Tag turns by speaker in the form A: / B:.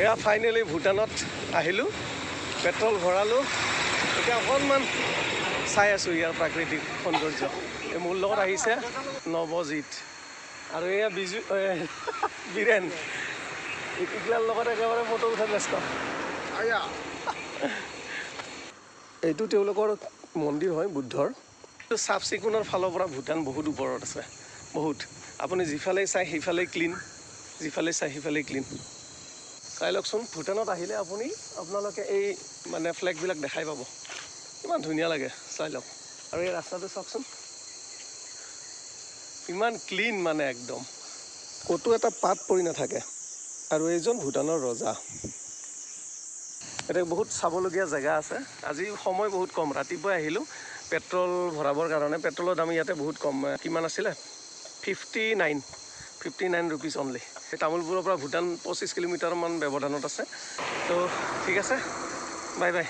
A: এয়া ফাইনেলি ভূটানত আহিলোঁ, পেট্ৰল ভৰালোঁ। এতিয়া অকণমান চাই আছোঁ ইয়াৰ প্ৰাকৃতিক সৌন্দৰ্য। এই মোৰ লগত আহিছে নৱজিত আৰু এয়া বীৰেন। এইটোৰ লগত একেবাৰে ফটো উঠাত ব্যস্ত। এইটো তেওঁলোকৰ মন্দিৰ হয় বুদ্ধৰ। চাফ চিকুণৰ ফালৰ পৰা ভূটান বহুত ওপৰত আছে, বহুত। আপুনি যিফালেই চাই সেইফালেই ক্লিন, যিফালেই চাই সেইফালেই ক্লিন। চাই লওকচোন, ভূটানত আহিলে আপোনালোকে এই মানে ফ্লেগবিলাক দেখাই পাব, ইমান ধুনীয়া লাগে। চাই লওক। আৰু এই ৰাস্তাটো চাওকচোন, ইমান ক্লিন মানে একদম, ক'তো এটা পাত পৰি নাথাকে। আৰু এইজন ভূটানৰ ৰজা। এতিয়া বহুত চাবলগীয়া জেগা আছে। আজি সময় বহুত কম, ৰাতিপুৱাই আহিলোঁ পেট্ৰল ভৰাবৰ কাৰণে। পেট্ৰলৰ দাম ইয়াতে বহুত কম। কিমান আছিলে? 59 ৰুপিজ অনলি। তামোলপুৰৰ পৰা ভূটান 25 কিলোমিটাৰমান ব্যৱধানত আছে। তো ঠিক আছে, বাই বাই।